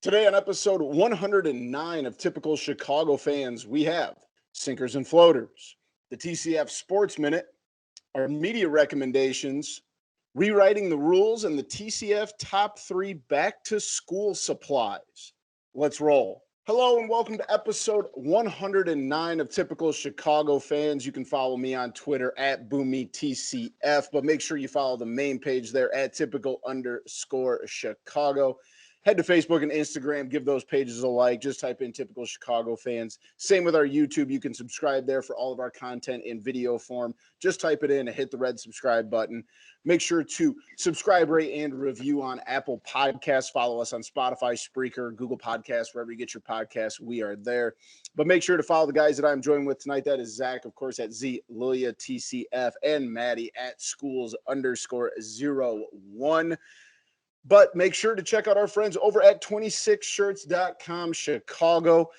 Today on episode 109 of Typical Chicago Fans, we have Sinkers and Floaters, the TCF Sports Minute, our media recommendations, rewriting the rules, and the TCF Top 3 back-to-school supplies. Let's roll. Hello and welcome to episode 109 of Typical Chicago Fans. You can follow me on Twitter at BoomyTCF, but make sure you follow the main page there at typical_Chicago. Head to Facebook and Instagram, give those pages a like. Just type in Typical Chicago Fans. Same with our YouTube. You can subscribe there for all of our content in video form. Just type it in and hit the red subscribe button. Make sure to subscribe, rate, and review on Apple Podcasts. Follow us on Spotify, Spreaker, Google Podcasts, wherever you get your podcasts. We are there. But make sure to follow the guys that I'm joined with tonight. That is Zach, of course, at Lilia TCF, and Maddie at schools_01. But make sure to check out our friends over at 26shirts.com Chicago.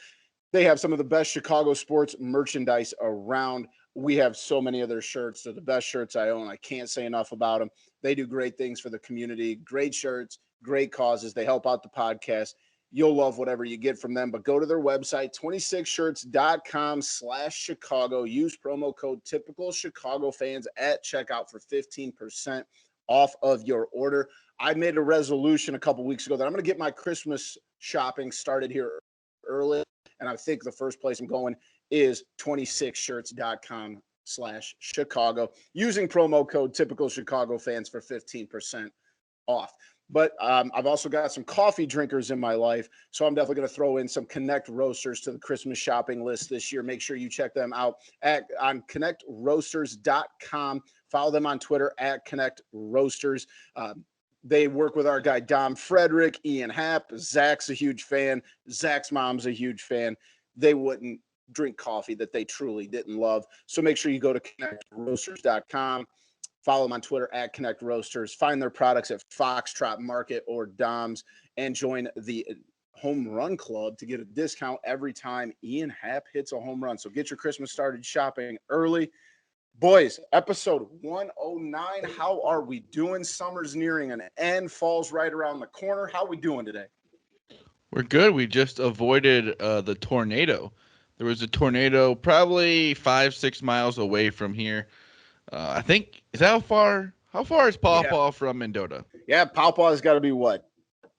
They have some of the best Chicago sports merchandise around. We have so many of their shirts. They're the best shirts I own. I can't say enough about them. They do great things for the community, great shirts, great causes. They help out the podcast. You'll love whatever you get from them, but go to their website, 26shirts.com/Chicago. Use promo code Typical Chicago Fans at checkout for 15% off of your order. I made a resolution a couple weeks ago that I'm going to get my Christmas shopping started here early. And I think the first place I'm going is 26shirts.com/Chicago using promo code Typical Chicago Fans for 15% off. But I've also got some coffee drinkers in my life, so I'm definitely going to throw in some Connect Roasters to the Christmas shopping list this year. Make sure you check them out on connectroasters.com. Follow them on Twitter at Connect Roasters. They work with our guy, Dom Frederick, Ian Happ. Zach's a huge fan. Zach's mom's a huge fan. They wouldn't drink coffee that they truly didn't love. So make sure you go to connectroasters.com. Follow them on Twitter at Connect Roasters. Find their products at Foxtrot Market or Dom's and join the Home Run Club to get a discount every time Ian Happ hits a home run. So get your Christmas started shopping early. Boys, episode 109. How are we doing? Summer's nearing an end. Fall's right around the corner. How are we doing today? We're good. We just avoided the tornado. There was a tornado probably 5-6 miles away from here. I think, is that how far? How far is Paw Paw from Mendota? Yeah, Paw Paw's got to be what?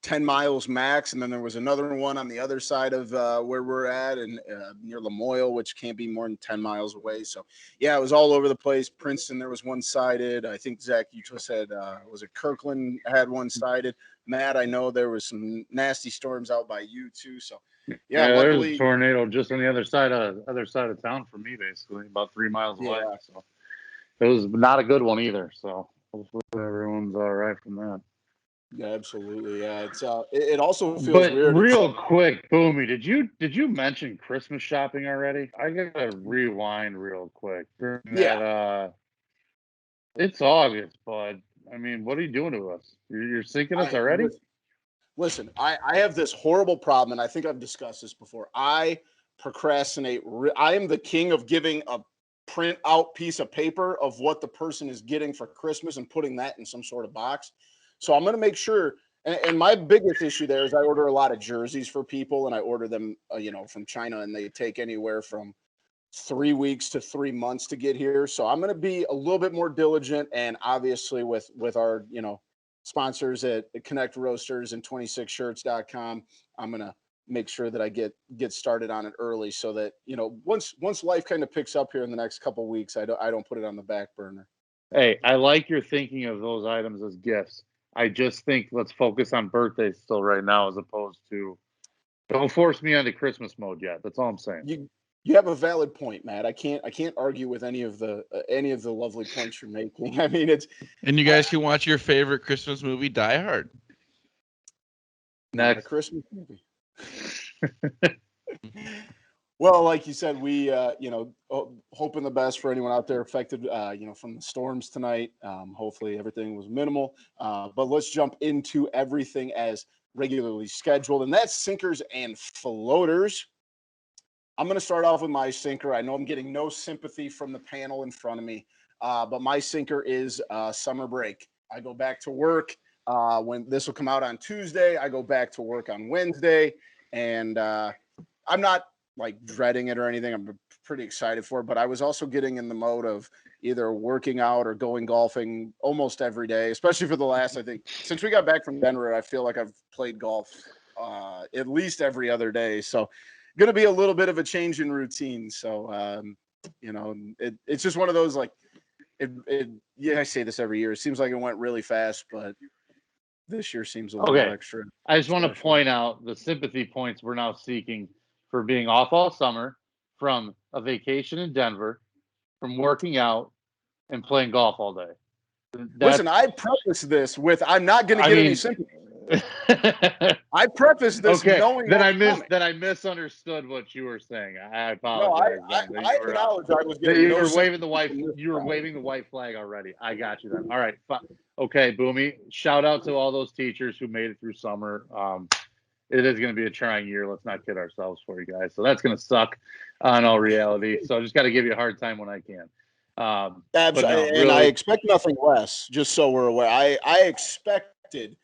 10 miles max, and then there was another one on the other side of where we're at and near Lamoille, which can't be more than 10 miles away. So yeah, it was all over the place. Princeton, there was one-sided. I think Zach, you just said, was it Kirkland had one-sided? Matt, I know there was some nasty storms out by you too. So yeah, luckily, there's a tornado just on the other side of town from me, basically about 3 miles away. So it was not a good one either. So hopefully everyone's all right from that. Yeah, absolutely. Yeah, it's it also feels but weird. Real quick, Boomy, did you mention Christmas shopping already? I gotta rewind real quick. Yeah. It's August, bud. I mean, what are you doing to us? You're sinking us already? Listen, I have this horrible problem, and I think I've discussed this before. I procrastinate. I am the king of giving a print out piece of paper of what the person is getting for Christmas and putting that in some sort of box. So I'm going to make sure. And my biggest issue there is I order a lot of jerseys for people, and I order them, from China, and they take anywhere from 3 weeks to 3 months to get here. So I'm going to be a little bit more diligent, and obviously with our, sponsors at Connect Roasters and 26shirts.com, I'm going to make sure that I get started on it early so that, once life kind of picks up here in the next couple of weeks, I don't put it on the back burner. Hey, I like your thinking of those items as gifts. I just think let's focus on birthdays still right now, as opposed to don't force me onto Christmas mode yet. That's all I'm saying. You have a valid point, Matt. I can't argue with any of the lovely points you're making. I mean, and you guys can watch your favorite Christmas movie, Die Hard. Not a Christmas movie. Well, like you said, we hoping the best for anyone out there affected, from the storms tonight. Hopefully everything was minimal. But let's jump into everything as regularly scheduled, and that's sinkers and floaters. I'm going to start off with my sinker. I know I'm getting no sympathy from the panel in front of me, but my sinker is summer break. I go back to work When this will come out on Tuesday, I go back to work on Wednesday, and I'm not like dreading it or anything. I'm pretty excited for it, but I was also getting in the mode of either working out or going golfing almost every day, especially for the last, I think, since we got back from Denver, I feel like I've played golf at least every other day. So going to be a little bit of a change in routine. So, it's just one of those, like, yeah, I say this every year. It seems like it went really fast, but this year seems a little extra. I just want to point out the sympathy points we're now seeking for being off all summer, from a vacation in Denver, from working out, and playing golf all day. Listen, I preface this with I'm not going to get any sympathy. I preface this knowing that I misunderstood what you were saying. I apologize. No, I acknowledge I was getting you were waving the white. You were waving the white flag already. I got you then. All right. Okay, Boomy. Shout out to all those teachers who made it through summer. It is going to be a trying year. Let's not kid ourselves for you guys. So that's going to suck on all reality. So I just got to give you a hard time when I can. Absolutely. And I expect nothing less, just so we're aware. I expected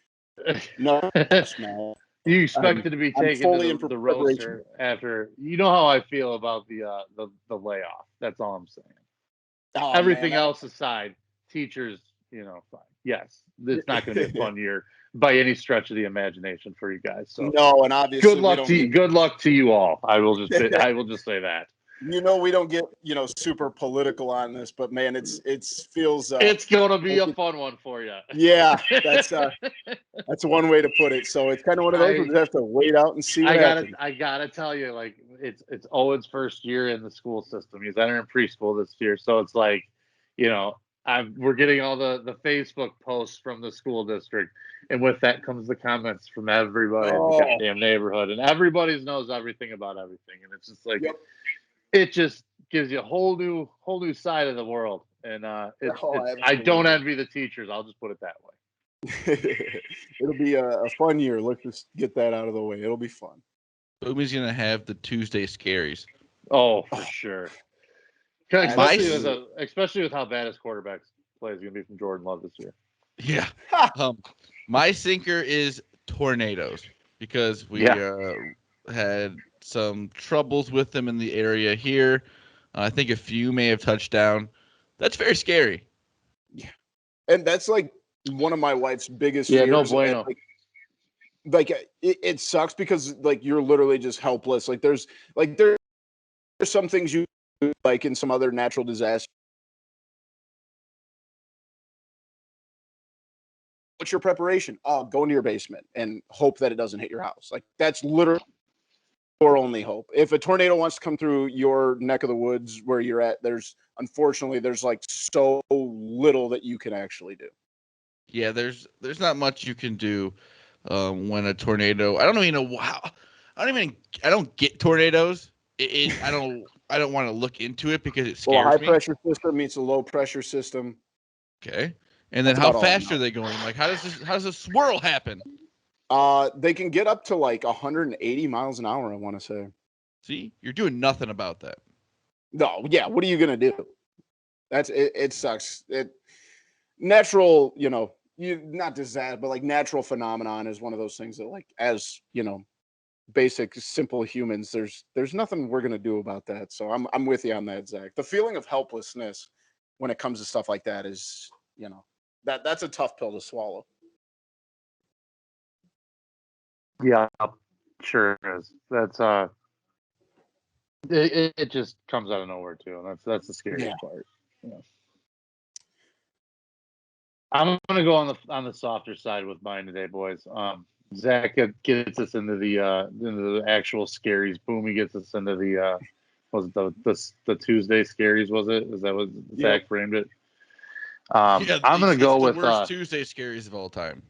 no less, man. You expected to be taken to the roaster after. You know how I feel about the layoff. That's all I'm saying. Everything else aside, teachers, fine. Yes, it's not going to be a fun year by any stretch of the imagination for you guys. So no, and obviously good luck to you all. I will just say that. We don't get super political on this, but man, it feels it's gonna be a fun one for you. Yeah, that's one way to put it. So it's kind of one of those we have to wait out and see. I gotta tell you, like it's Owen's first year in the school system. He's entering preschool this year, so it's like, we're getting all the Facebook posts from the school district, and with that comes the comments from everybody in the goddamn neighborhood, and everybody knows everything about everything, and it's just like. Yep. It just gives you a whole new side of the world, and I don't envy the teachers. I'll just put it that way. It'll be a fun year. Let's just get that out of the way. It'll be fun. Boomy's gonna have the Tuesday scaries. Oh, for sure. Especially with how bad his quarterback play is gonna be from Jordan Love this year. Yeah. My sinker is tornadoes, because we had some troubles with them in the area here. I think a few may have touched down. That's very scary. Yeah. And that's like one of my wife's biggest fears. No bueno. It sucks because like you're literally just helpless. Like there's some things you do, like in some other natural disaster. What's your preparation? Go into your basement and hope that it doesn't hit your house. Like that's literally your only hope. If a tornado wants to come through your neck of the woods where you're at, there's like so little that you can actually do. Yeah, there's not much you can do when a tornado. I don't even know how. I don't get tornadoes. I don't want to look into it because it scares me. A high pressure system meets a low pressure system. Okay, and then how fast are they going? Like how does this swirl happen? They can get up to like 180 miles an hour, I want to say. See, you're doing nothing about that. No, yeah. What are you gonna do? It sucks. Natural, not disaster, but like natural phenomenon is one of those things that, like, as basic, simple humans, there's nothing we're gonna do about that. So I'm with you on that, Zach. The feeling of helplessness when it comes to stuff like that is, that's a tough pill to swallow. Yeah, sure is. That's it just comes out of nowhere too, and that's the scariest part. Yeah. I'm gonna go on the softer side with mine today, boys. Zach gets us into the actual scaries. Boomy gets us into the was it the Tuesday scaries? Was it? Is that what Zach framed it? I'm gonna go with the worst Tuesday scaries of all time.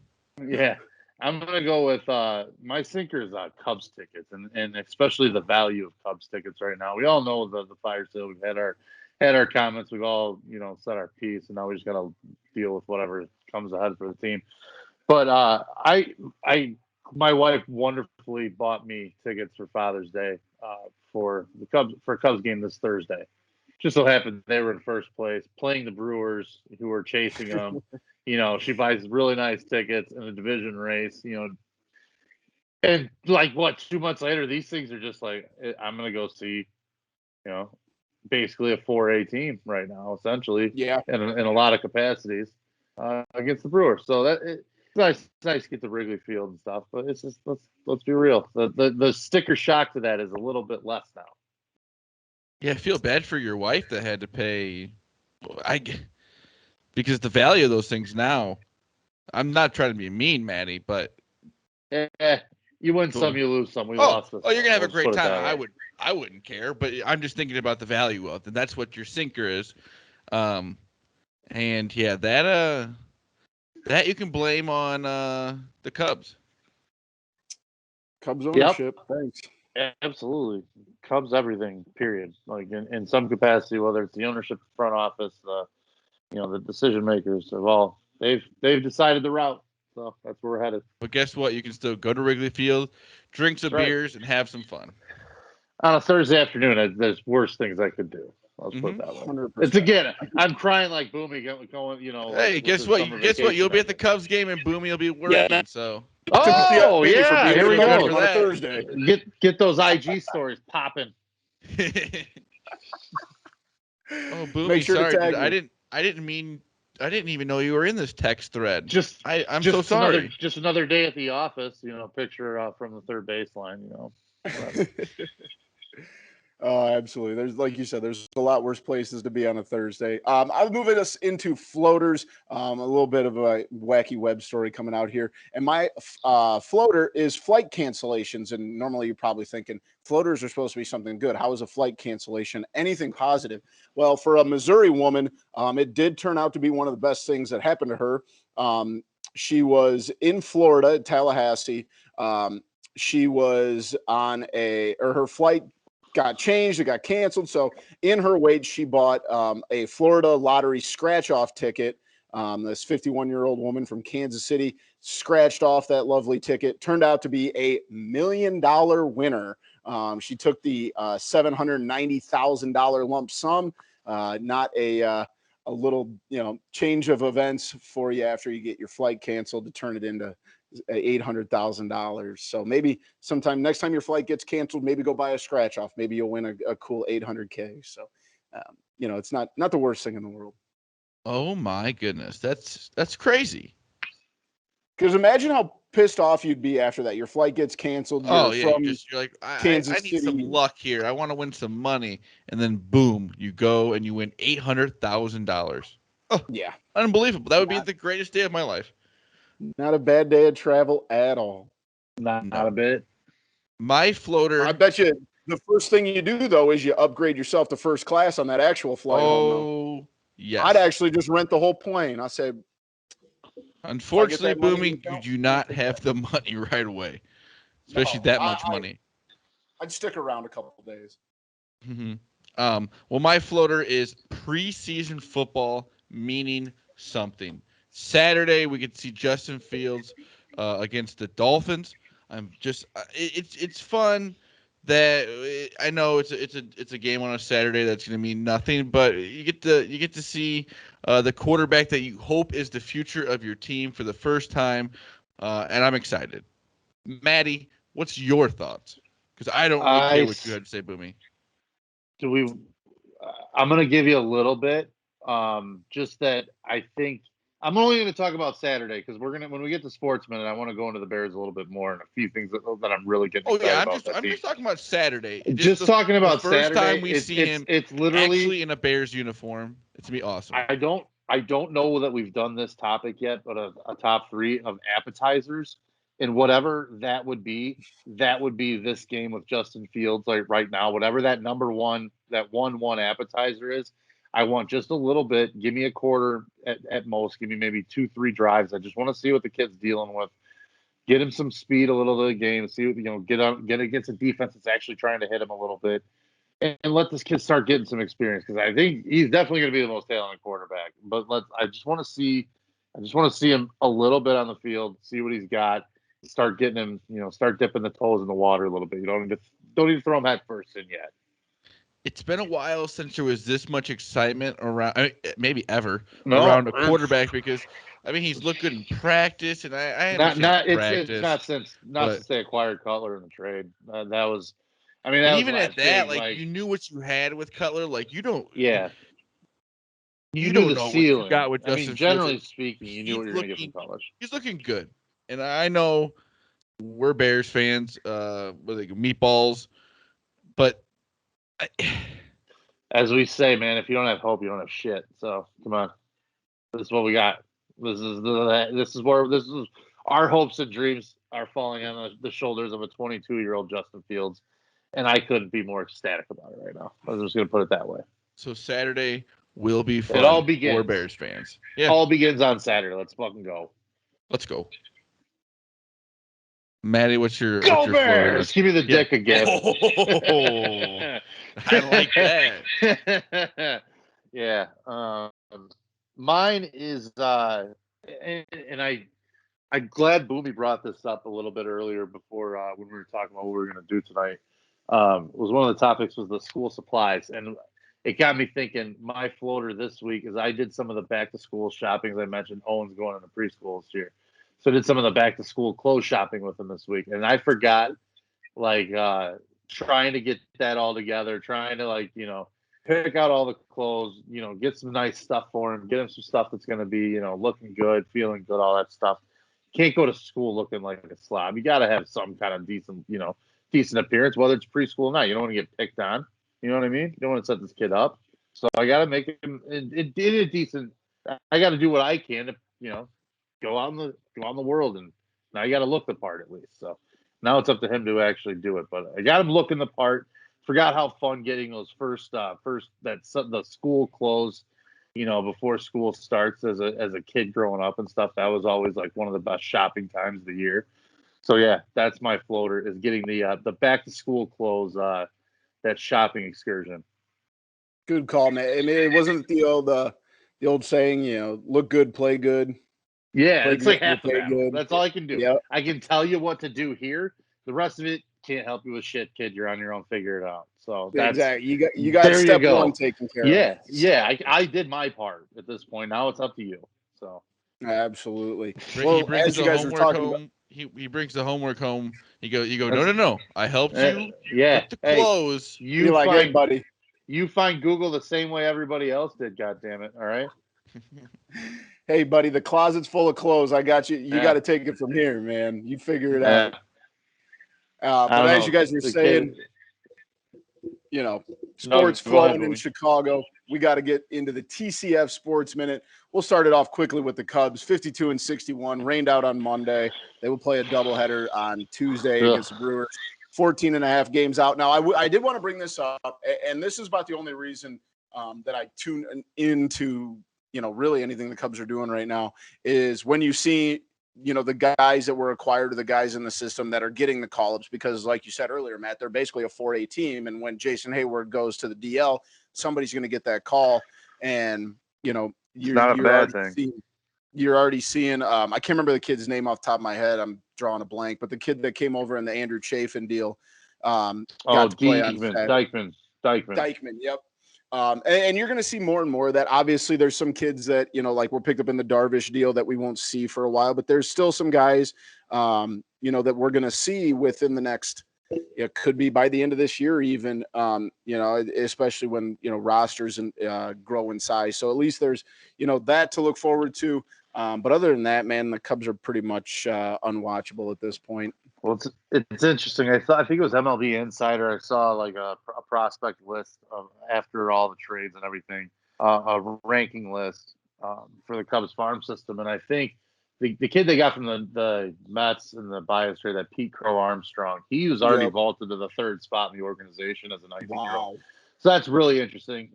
Yeah. I'm going to go with my sinker is Cubs tickets, and especially the value of Cubs tickets right now. We all know the fire sale. We've had our comments. We've all, said our piece, and now we just got to deal with whatever comes ahead for the team. But my wife wonderfully bought me tickets for Father's Day for the Cubs game this Thursday. just so happened they were in first place, playing the Brewers, who were chasing them. She buys really nice tickets in a division race. And like 2 months later, these things are just like, I'm gonna go see, basically a 4A team right now, essentially. Yeah. In a lot of capacities, against the Brewers. So it's nice to get to Wrigley Field and stuff. But it's just let's be real. The sticker shock to that is a little bit less now. Yeah, I feel bad for your wife that had to pay. Because the value of those things now. I'm not trying to be mean, Maddie, but you win some, you lose some. We lost this. Oh, you're gonna have a great time. I I wouldn't care, but I'm just thinking about the value of it. That's what your sinker is. And yeah, that you can blame on the Cubs. Cubs ownership. Yep. Thanks. Absolutely. Cubs everything, period. Like in some capacity, whether it's the ownership, the front office, the decision makers of all, they've decided the route. So that's where we're headed. But guess what? You can still go to Wrigley Field, drink some beers, and have some fun. On a Thursday afternoon, there's worse things I could do. I'll put it that way. 100%. It's again, I'm crying like Boomy going. Hey, guess what? Guess what? You'll be at the Cubs game and Boomy will be working. Yeah. So. Oh yeah, here we go on a Thursday. Get those IG stories popping. Oh, Boomy, Make sure sorry, to tag I didn't even know you were in this text thread. I'm just so sorry. Just another day at the office. Picture from the third baseline. Oh, absolutely. There's, like you said, there's a lot worse places to be on a Thursday. I'm moving us into floaters. A little bit of a wacky web story coming out here. And my floater is flight cancellations. And normally you're probably thinking floaters are supposed to be something good. How is a flight cancellation anything positive? Well, for a Missouri woman, it did turn out to be one of the best things that happened to her. She was in Florida, Tallahassee. She was on her flight got changed, it got canceled. So in her wage, she bought a Florida lottery scratch-off ticket. This 51-year-old woman from Kansas City scratched off that lovely ticket. Turned out to be a $1 million winner. She took the $790,000 lump sum, not a little, change of events for you after you get your flight canceled to turn it into $800,000. So maybe sometime next time your flight gets canceled, maybe go buy a scratch off. Maybe you'll win a cool $800K. So, it's not the worst thing in the world. Oh my goodness, that's crazy. Because imagine how pissed off you'd be after that. Your flight gets canceled. You're like, I need some luck here. I want to win some money, and then boom, you go and you win $800,000. Oh yeah, unbelievable! That would be the greatest day of my life. Not a bad day of travel at all. Not a bit. My floater. I bet you the first thing you do, though, is you upgrade yourself to first class on that actual flight home. Yes. I'd actually just rent the whole plane. I said, unfortunately, Booming, you do not have the money right away, especially that much money. I'd stick around a couple of days. Mm-hmm. Well, my floater is preseason football, meaning something. Saturday, we could see Justin Fields against the Dolphins. It's fun that I know it's a game on a Saturday that's going to mean nothing, but you get to see the quarterback that you hope is the future of your team for the first time, and I'm excited. Maddie, what's your thoughts? Because I don't really care what you had to say, Boomy. I'm going to give you a little bit. Just that I think I'm only going to talk about Saturday because when we get to Sports Minute, I want to go into the Bears a little bit more and a few things that I'm really getting excited about. I'm just talking about Saturday. Just talking about the first Saturday, time we see him. It's literally actually in a Bears uniform. It's gonna be awesome. I don't know that we've done this topic yet, but a top 3 of appetizers and whatever that would be this game with Justin Fields like right now. Whatever that number one, that 1-1 appetizer is. I want just a little bit. Give me a quarter at most. Give me maybe 2-3 drives. I just want to see what the kid's dealing with. Get him some speed a little of the game. See what get against a defense that's actually trying to hit him a little bit, and let this kid start getting some experience because I think he's definitely going to be the most talented quarterback. But I just want to see him a little bit on the field. See what he's got. Start getting him. Start dipping the toes in the water a little bit. You don't need to throw him head first in yet. it's been a while since there was this much excitement around, maybe ever, No, around a quarterback because, I mean, he's looked good in practice, and I understand it's practice, not but since they acquired Cutler in the trade. That was, I mean, that and was the even at last that, big like you knew what you had with Cutler. Like yeah. You you knew don't the know what you ceiling. got with I mean, Justin Fields. generally speaking, you knew what you were going to get from college. He's looking good, and I know we're Bears fans, like meatballs, but I, As we say, man, if you don't have hope, you don't have shit. So come on, this is what we got. This is our hopes and dreams are falling on the shoulders of a 22-year-old Justin Fields, and I couldn't be more ecstatic about it right now. I was just going to put it that way. so Saturday will be fun It all for begins. Bears fans. Yeah, All begins on Saturday. Let's fucking go. let's go. Maddie, what's your Bears? Florida? Give me the dick again. Oh, I like that. Yeah. Mine is and I'm glad Boomy brought this up a little bit earlier before when we were talking about what we were going to do tonight. Was one of the topics was the school supplies, and it got me thinking. My floater this week is I did some of the back to school shopping. As I mentioned, Owen's going into preschool this year, so I did some of the back to school clothes shopping with him this week, and I forgot like trying to get that all together, trying to pick out all the clothes, get some nice stuff for him, get him some stuff that's going to be looking good, feeling good, all that stuff. Can't go to school looking like a slob. You got to have some kind of decent appearance, whether it's preschool or not. You don't want to get picked on. You know what I mean? You don't want to set this kid up. So I got to make him in a decent. I got to do what I can to go out in the world, and now you got to look the part at least. So now it's up to him to actually do it. But I got him looking the part. Forgot how fun getting those the school clothes, before school starts as a kid growing up and stuff. That was always like one of the best shopping times of the year. So yeah, that's my floater is getting the back to school clothes, that shopping excursion. Good call, man. I mean, it wasn't the old saying, look good, play good. Yeah, Play it's like good, half the play battle. good. That's all I can do. Yep. I can tell you what to do here. The rest of it can't help you with shit, kid. You're on your own. Figure it out. So that's Exactly. You got step one taken care of. Yeah. I did my part at this point. Now it's up to you. So Absolutely. He brings the homework home. He brings the homework home. You go. No. I helped you with the clothes. You like, hey, buddy. You find Google the same way everybody else did. God damn it! All right. Hey, buddy, the closet's full of clothes. I got you. You got to take it from here, man. You figure it out. But as you guys were saying, sports flowing in Chicago. We got to get into the TCF Sports Minute. We'll start it off quickly with the Cubs, 52-61, rained out on Monday. They will play a doubleheader on Tuesday against the Brewers. 14.5 games out. Now, I did want to bring this up, and this is about the only reason that I tune into, really anything the Cubs are doing right now is when you see, the guys that were acquired or the guys in the system that are getting the call-ups because, like you said earlier, Matt, they're basically a 4A team, and when Jason Hayward goes to the DL, somebody's going to get that call, and, you're already seeing I can't remember the kid's name off the top of my head. I'm drawing a blank, but the kid that came over in the Andrew Chafin deal got to play on Dykeman. Yep. And you're going to see more and more of that. Obviously, there's some kids that, like were picked up in the Darvish deal that we won't see for a while, but there's still some guys, that we're going to see within the next, it could be by the end of this year, even, especially when, rosters and grow in size. So at least there's, that to look forward to. But other than that, man, the Cubs are pretty much unwatchable at this point. Well, it's interesting. I think it was MLB Insider. I saw like a prospect list of after all the trades and everything, a ranking list for the Cubs farm system, and I think the kid they got from the Mets and the Bias trade, that Pete Crow Armstrong, he was already vaulted to the third spot in the organization as a 19-year-old. So that's really interesting.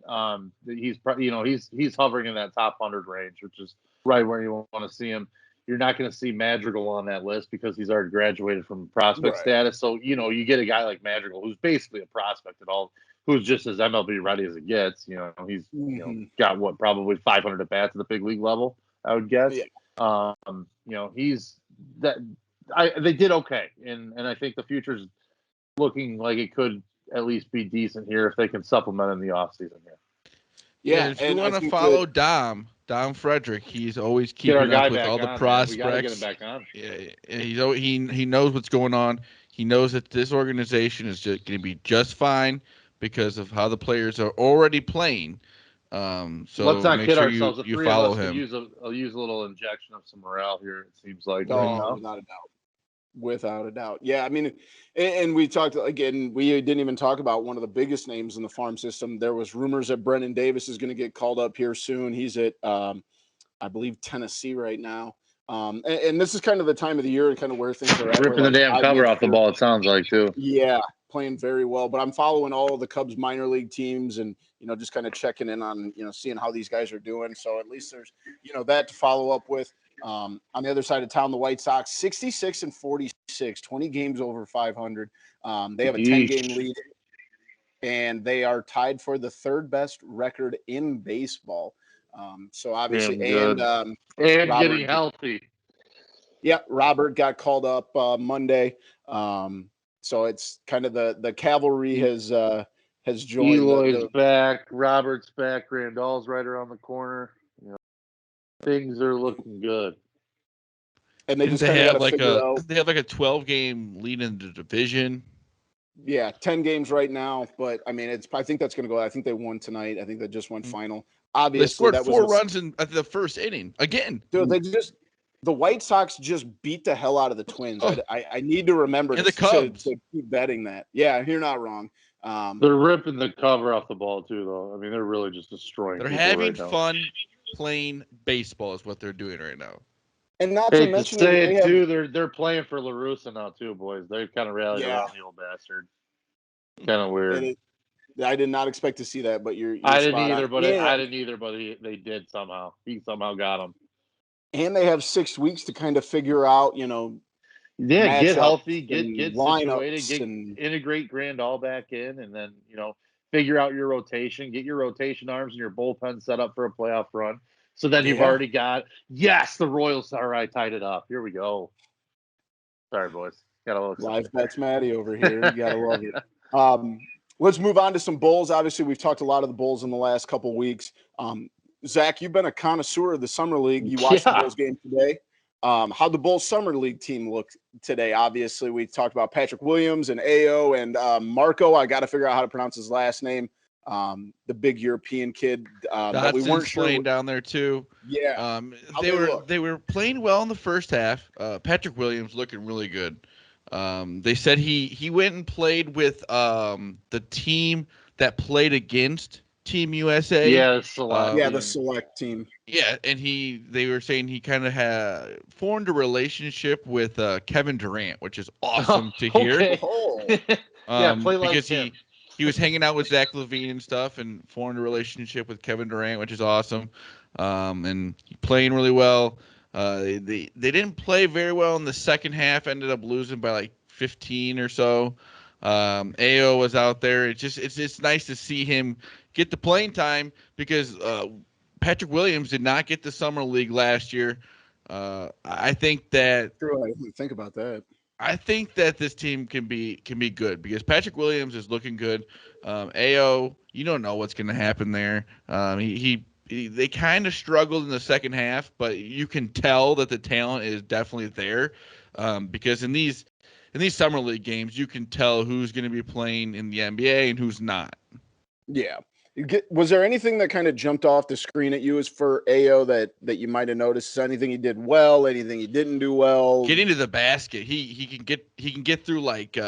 He's hovering in that top 100 range, which is right where you want to see him. You're not going to see Madrigal on that list because he's already graduated from prospect status. So, you get a guy like Madrigal, who's basically a prospect at all, who's just as MLB ready as it gets. He's got probably 500 at bats at the big league level, I would guess. Yeah. He's that. They did okay, and I think the future's looking like it could at least be decent here if they can supplement in the offseason here. Yeah, if you want to follow Dom Frederick, he's always Get our keeping guy up with back all the on, man. prospects. We got to get him back on. Yeah, he knows what's going on. He knows that this organization is just going to be just fine because of how the players are already playing. So let's not make kid sure ourselves. you The follow three of us him. I'll use a little injection of some morale here. It seems like. Oh, without a doubt. Without a doubt. Yeah, I mean, and we talked again, we didn't even talk about one of the biggest names in the farm system. There was rumors that Brennan Davis is going to get called up here soon. He's at, I believe, Tennessee right now. And this is kind of the time of the year, kind of where things are at. Ripping the damn cover off the ball, it sounds like, too. Yeah, playing very well. But I'm following all of the Cubs minor league teams and, just kind of checking in on, seeing how these guys are doing. So at least there's, that to follow up with. On the other side of town, the White Sox, 66-46, 20 games over 500. They have a 10-game lead, and they are tied for the third best record in baseball. So obviously, and getting healthy. Yeah, Robert got called up Monday. So it's kind of the cavalry has joined. Eloy's back, Robert's back, Randall's right around the corner. Things are looking good. And they have like a 12-game lead in the division. Yeah, 10 games right now, but I mean, I think that's going to go. I think they won tonight. I think they just went final. Obviously, they scored 4 runs in the first inning again. Dude, the White Sox just beat the hell out of the Twins. I need to remember the Cubs to keep betting that. Yeah, you're not wrong. They're ripping the cover off the ball too, though. I mean, they're really just destroying. They're having fun playing baseball, is what they're doing right now. And not to mention, they're playing for La Russa now too, boys. They've kind of rallied around the old bastard. Kind of weird. I did not expect to see that, but you're I didn't either, but they did somehow. He somehow got him. And they have 6 weeks to kind of figure out, get healthy, get situated, integrate Grandal back in, and then figure out your rotation, get your rotation arms and your bullpen set up for a playoff run. So then you've already got the Royals. All right, tied it up. Here we go. Sorry, boys. Got a little live bets, Matty over here. You gotta love it. Let's move on to some Bulls. Obviously, we've talked a lot of the Bulls in the last couple of weeks. Zach, you've been a connoisseur of the summer league. You watched the Bulls game today. How'd the Bulls summer league team look today? Obviously, we talked about Patrick Williams and Ao and Marco. I got to figure out how to pronounce his last name. The big European kid. But we weren't playing down there too. Yeah. They were playing well in the first half. Patrick Williams looking really good. They said he went and played with the team that played against Team USA. Yeah, the select team. Yeah, and they were saying he kind of had formed a relationship with Kevin Durant, which is awesome to hear. Play like because him. he was hanging out with Zach LaVine and stuff, and formed a relationship with Kevin Durant, which is awesome. And playing really well. They didn't play very well in the second half. Ended up losing by like 15 or so. Ao was out there. It's nice to see him get the playing time because Patrick Williams did not get the summer league last year. I think that. I didn't think about that. I think that this team can be good because Patrick Williams is looking good. Ao, you don't know what's going to happen there. They kind of struggled in the second half, but you can tell that the talent is definitely there because in these summer league games, you can tell who's going to be playing in the NBA and who's not. Yeah. Was there anything that kind of jumped off the screen at you as for Ao that you might have noticed? Is anything he did well? Anything he didn't do well? Getting to the basket, he can get through like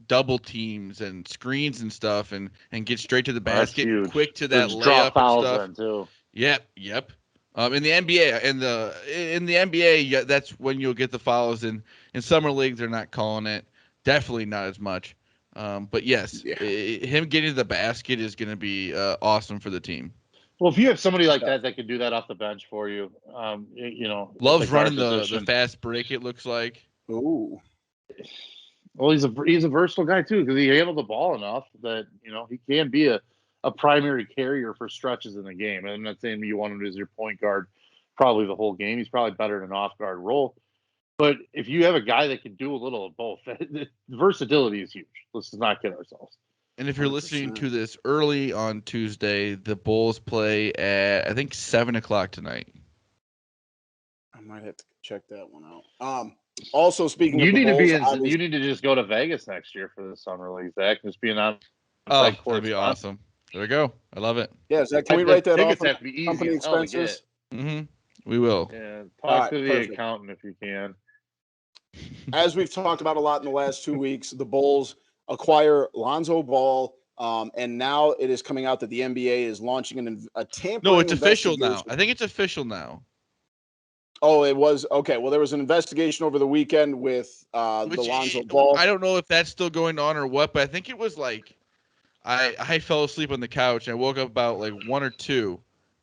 double teams and screens and stuff, and get straight to the basket, quick to that layup and stuff. Yep. In the NBA, in the NBA, that's when you'll get the fouls. In summer leagues, they're not calling it. Definitely not as much. But yes, him getting to the basket is going to be awesome for the team. Well, if you have somebody like that can do that off the bench for you, loves running the fast break. It looks like. Ooh. Well, he's a versatile guy too because he handled the ball enough that he can be a primary carrier for stretches in the game. I'm not saying you want him as your point guard probably the whole game. He's probably better in an off guard role. But if you have a guy that can do a little of both, the versatility is huge. Let's not kid ourselves. And if you're listening 100%. to this early on Tuesday, the Bulls play at, I think, 7 o'clock tonight. I might have to check that one out. Also, speaking You of the need to Bulls, be in. You need to just go to Vegas next year for the summer league, Zach. Just being on. Oh, that'd be awesome. There we go. I love it. yeah, Zach, can we write that off? Tickets have to be easy Company as hell to expenses. Mm-hmm. We will. Yeah, All talk right, to the perfect. accountant if you can. As we've talked about a lot in the last 2 weeks, the Bulls acquire Lonzo Ball, and now it is coming out that the NBA is launching a tampering. No, it's official now. I think it's official now. Oh, it was okay. Well, there was an investigation over the weekend with the Lonzo Ball. I don't know if that's still going on or what, but I think it was like I fell asleep on the couch. And I woke up about like 1 or 2,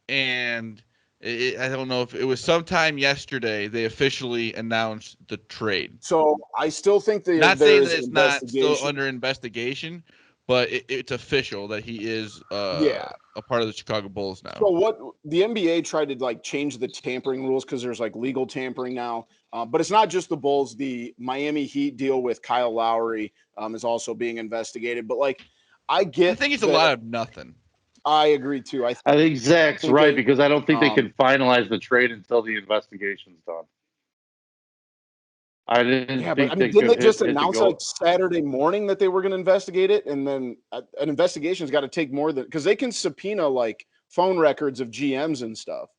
and I don't know if it was sometime yesterday they officially announced the trade. So I still think not saying that it's not still under investigation, but it's official that he is a part of the Chicago Bulls now. So what the NBA tried to like change the tampering rules because there's like legal tampering now, but it's not just the Bulls. The Miami Heat deal with Kyle Lowry is also being investigated. But like, I think it's a lot of nothing. I agree too. I think Zach's right because I don't think they can finalize the trade until the investigation's done. I didn't think but I mean, didn't they just announce like Saturday morning that they were going to investigate it, and then an investigation's got to take more than because they can subpoena like phone records of GMs and stuff.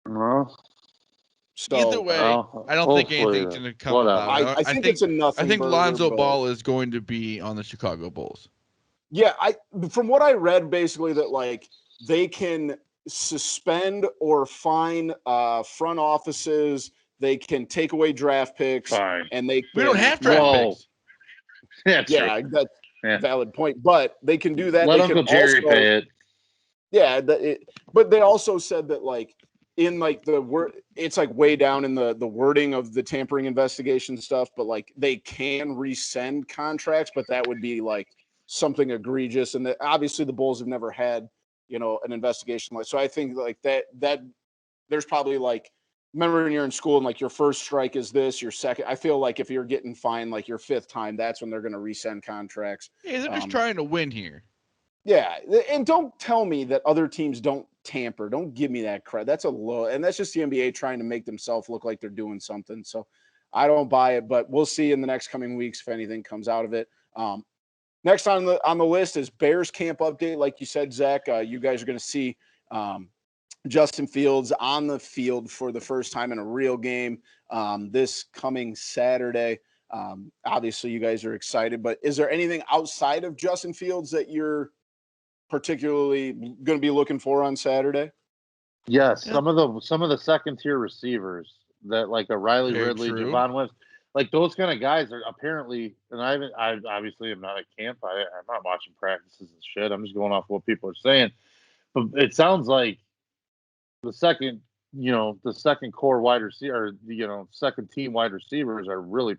So either way, I don't think anything's going to come about it. I think it's a nothing. I think Lonzo Ball is going to be on the Chicago Bulls. Yeah, from what I read, basically that like they can suspend or fine front offices. They can take away draft picks, and we don't have draft picks. Yeah, that's a valid point. But they can do that. Let Uncle Jerry pay it. Yeah, but they also said that like in like the word, it's like way down in the wording of the tampering investigation stuff. But like they can rescind contracts, but that would be like something egregious. And that obviously the Bulls have never had an investigation like. So I think like that there's probably like. Remember when you're in school and like your first strike is this, your second. I feel like if you're getting fined like your 5th time, that's when they're going to rescind contracts. Yeah, they're just trying to win here. Yeah, and don't tell me that other teams don't tamper. Don't give me that credit. That's and that's just the NBA trying to make themselves look like they're doing something. So I don't buy it, but we'll see in the next coming weeks if anything comes out of it. Next on the list is Bears camp update. Like you said, Zach, you guys are going to see. Justin Fields on the field for the first time in a real game this coming Saturday. Obviously, you guys are excited, but is there anything outside of Justin Fields that you're particularly going to be looking for on Saturday? Yes, some of the second tier receivers that like a Riley Ridley, Javon Wims, like those kind of guys are apparently. And I obviously am not at camp. I'm not watching practices and shit. I'm just going off what people are saying. But it sounds like the second core wide receiver, or second team wide receivers are really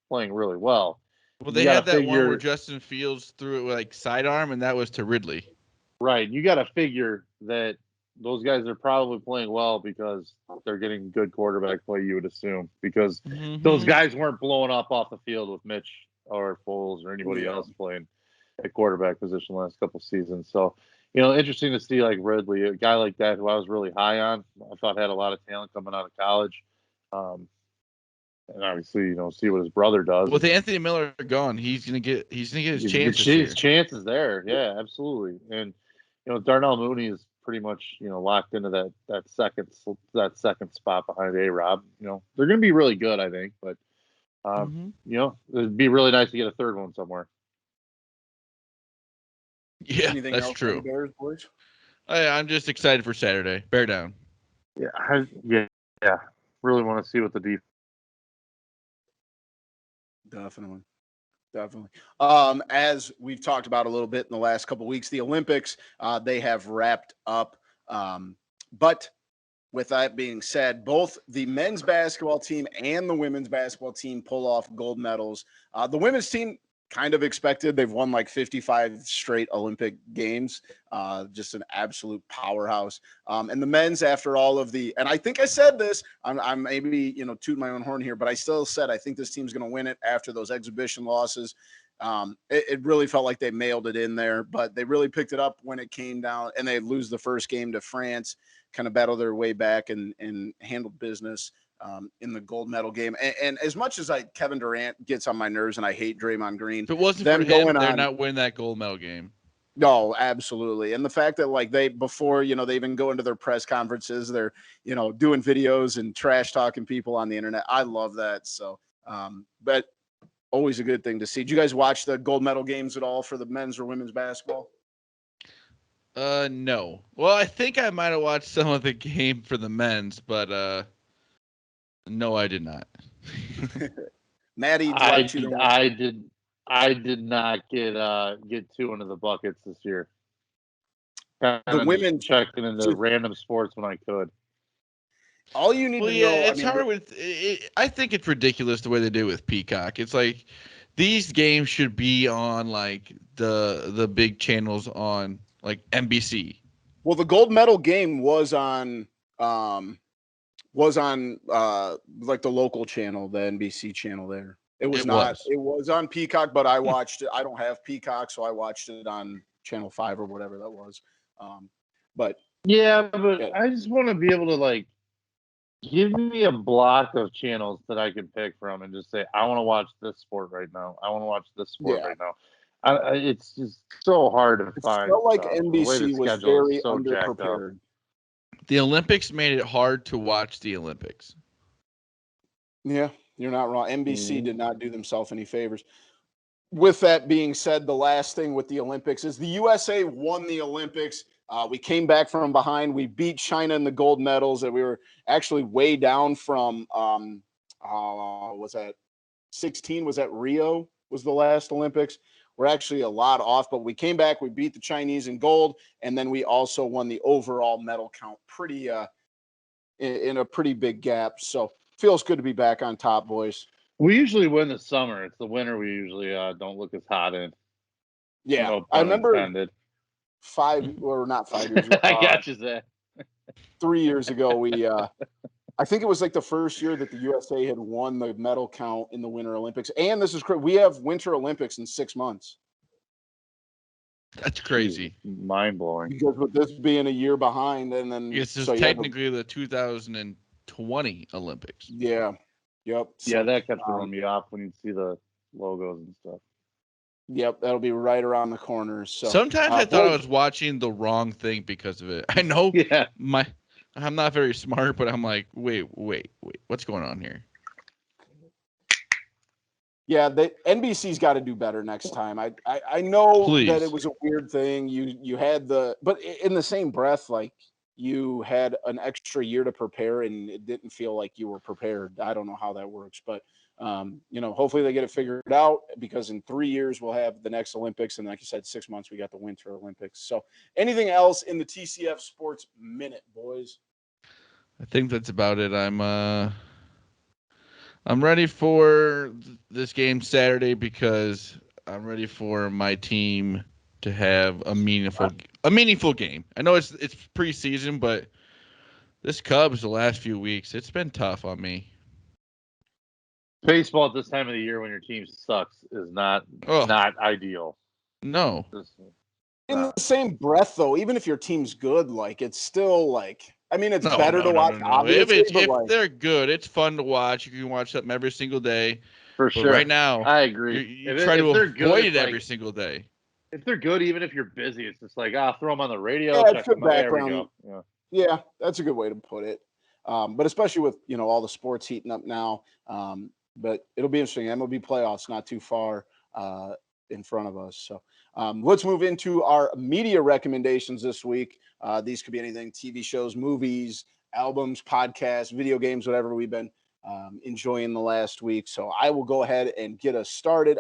playing really well. Well, they had that one where Justin Fields threw it like sidearm, and that was to Ridley. Right. You got to figure that those guys are probably playing well because they're getting good quarterback play, you would assume, because those guys weren't blowing up off the field with Mitch or Foles or anybody else playing at quarterback position the last couple seasons. So, interesting to see like Ridley, a guy like that who I was really high on. I thought had a lot of talent coming out of college. And obviously, see what his brother does. With Anthony Miller gone, he's gonna get his chances. His chances there, yeah, absolutely. And Darnell Mooney is pretty much locked into that second spot behind A-Rob. They're gonna be really good, I think. But it'd be really nice to get a third one somewhere. Yeah, anything that's else true. For the Bears, boys? I'm just excited for Saturday. Bear down. Yeah, really want to see what the defense. Definitely. As we've talked about a little bit in the last couple of weeks, the Olympics, they have wrapped up. But with that being said, both the men's basketball team and the women's basketball team pull off gold medals. The women's team kind of expected. They've won like 55 straight Olympic games. Just an absolute powerhouse. And the men's, after all of and I think I said this, I'm maybe, tooting my own horn here, but I still said I think this team's going to win it after those exhibition losses. It really felt like they mailed it in there, but they really picked it up when it came down, and they lose the first game to France, kind of battle their way back and handled business in the gold medal game. And as much as Kevin Durant gets on my nerves and I hate Draymond Green, If it wasn't them for him, going they're on, not winning that gold medal game. no, absolutely. And the fact that like before, they even go into their press conferences, they're, doing videos and trash talking people on the internet. I love that. So, but always a good thing to see. Did you guys watch the gold medal games at all for the men's or women's basketball? No. Well, I think I might have watched some of the game for the men's, but no, I did not. Maddie, I did not get too into the buckets this year. Kind The of women checking into random sports when I could. All you need Well, to yeah, know. it's hard with. I think it's ridiculous the way they do it with Peacock. It's like these games should be on like the big channels on like NBC. Well, the gold medal game was on like the local channel, the NBC channel there. It was not. It was on Peacock, but I watched it. I don't have Peacock, so I watched it on Channel 5 or whatever that was. But yeah, I just want to be able to like give me a block of channels that I can pick from and just say, I want to watch this sport right now. I want to watch this sport right now. It's just so hard to find. It felt like stuff. NBC was very underprepared. The Olympics made it hard to watch the Olympics. Yeah, you're not wrong. NBC did not do themselves any favors. With that being said, the last thing with the Olympics is the USA won the Olympics. We came back from behind. We beat China in the gold medals, and we were actually way down from was that 16? Was that Rio? Was the last Olympics? We're actually a lot off, but we came back. We beat the Chinese in gold, and then we also won the overall medal count pretty in a pretty big gap. So feels good to be back on top, boys. We usually win the summer. It's the winter we usually don't look as hot in. Yeah, no I remember intended. 5 or not 5 years ago. I got you, Zach. 3 years ago, we I think it was like the first year that the USA had won the medal count in the Winter Olympics. And this is crazy. We have Winter Olympics in 6 months. That's crazy. Mind blowing. Because with this being a year behind, and then this is technically the 2020 Olympics. Yeah. Yep. Yeah, that kept throwing me off when you see the logos and stuff. Yep, that'll be right around the corner. So sometimes I thought I was watching the wrong thing because of it. I know I'm not very smart, but I'm like, wait, what's going on here? Yeah, NBC's got to do better next time. I know Please. That it was a weird thing. You had but in the same breath, like you had an extra year to prepare, and it didn't feel like you were prepared. I don't know how that works, but hopefully they get it figured out, because in 3 years we'll have the next Olympics, and like you said, 6 months we got the Winter Olympics. So, anything else in the TCF Sports Minute, boys? I think that's about it. I'm ready for this game Saturday because I'm ready for my team to have a meaningful game. I know it's preseason, but this Cubs the last few weeks, it's been tough on me. Baseball at this time of the year when your team sucks is not ideal. No. In the same breath, though, even if your team's good, like it's still like, I mean, it's better to watch. Obviously, if they're good, it's fun to watch. You can watch them every single day. For but sure. Right now, I agree. You try to avoid it every single day. If they're good, even if you're busy, it's just like, throw them on the radio. Yeah, check it's good background. There we go. Yeah, that's a good way to put it. But especially with all the sports heating up now. But it'll be interesting. MLB playoffs not too far in front of us. So let's move into our media recommendations this week. These could be anything: TV shows, movies, albums, podcasts, video games, whatever we've been enjoying the last week. So I will go ahead and get us started.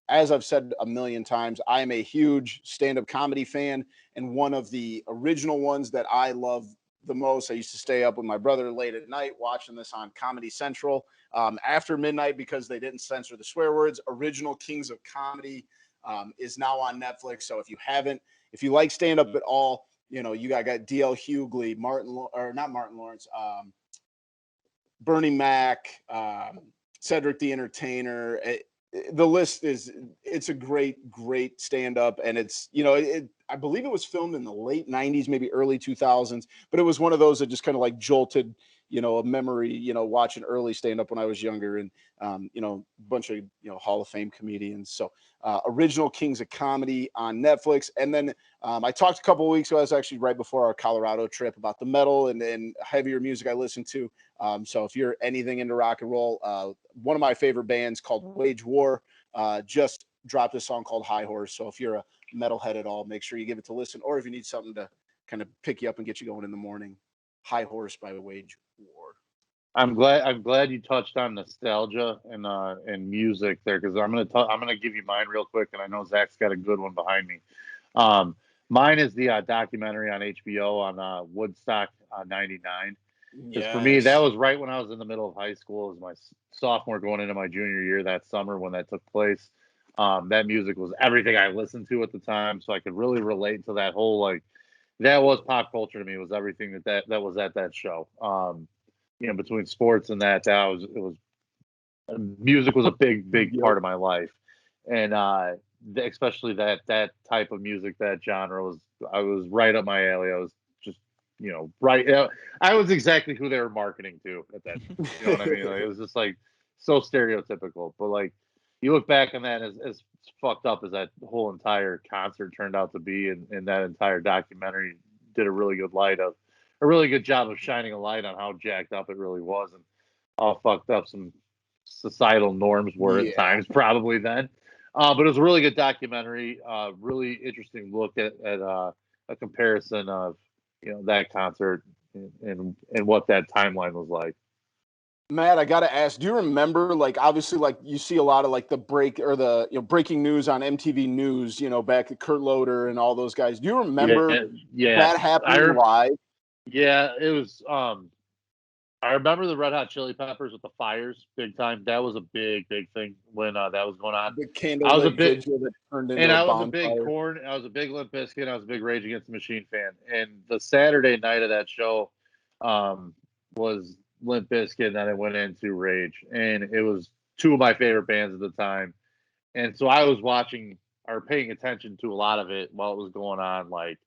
As I've said a million times, I am a huge stand-up comedy fan, and one of the original ones that I love the most, I used to stay up with my brother late at night watching this on Comedy Central after midnight because they didn't censor the swear words. Original Kings of Comedy is now on Netflix. So if you like stand-up at all, you got D.L. Hughley, not Martin Lawrence, Bernie Mac, Cedric the Entertainer. the list it's a great stand up, and it's, I believe it was filmed in the late 90s, maybe early 2000s, but it was one of those that just kind of like jolted, a memory, watching early stand up when I was younger, and a bunch of, Hall of Fame comedians. So original Kings of Comedy on Netflix. And then I talked a couple of weeks ago, I was actually right before our Colorado trip, about the metal and heavier music I listen to. So if you're anything into rock and roll, one of my favorite bands called Wage War just dropped a song called High Horse. So if you're a metalhead at all, make sure you give it to listen. Or if you need something to kind of pick you up and get you going in the morning, High Horse by Wage War. I'm glad you touched on nostalgia and music there, because I'm gonna give you mine real quick, and I know Zach's got a good one behind me. Mine is the documentary on HBO on Woodstock '99. Because for me, that was right when I was in the middle of high school. It was my sophomore going into my junior year that summer when that took place. That music was everything I listened to at the time, so I could really relate to that whole, like, that was pop culture to me. It was everything that was at that show. Between sports and that was music was a big part of my life, and especially that type of music, that genre I was right up my alley. I was just right. I was exactly who they were marketing to at that. You know what I mean? Like, it was just like so stereotypical. But like, you look back on that, as fucked up as that whole entire concert turned out to be, and that entire documentary did a really good job of shining a light on how jacked up it really was, and how fucked up some societal norms were at times, probably then. But it was a really good documentary. Really interesting look at a comparison of that concert and what that timeline was like. Matt, I gotta ask, do you remember, like, obviously, like, you see a lot of like the breaking news on MTV News, back at Kurt Loder and all those guys. Do you remember that happening live? Yeah, it was. I remember the Red Hot Chili Peppers with the fires, big time. That was a big thing when that was going on. The candlelit vigil that turned into a bonfire. I was a big Limp Bizkit. I was a big Rage Against the Machine fan. And the Saturday night of that show was Limp Bizkit, and then it went into Rage. And it was two of my favorite bands at the time. And so I was watching or paying attention to a lot of it while it was going on, like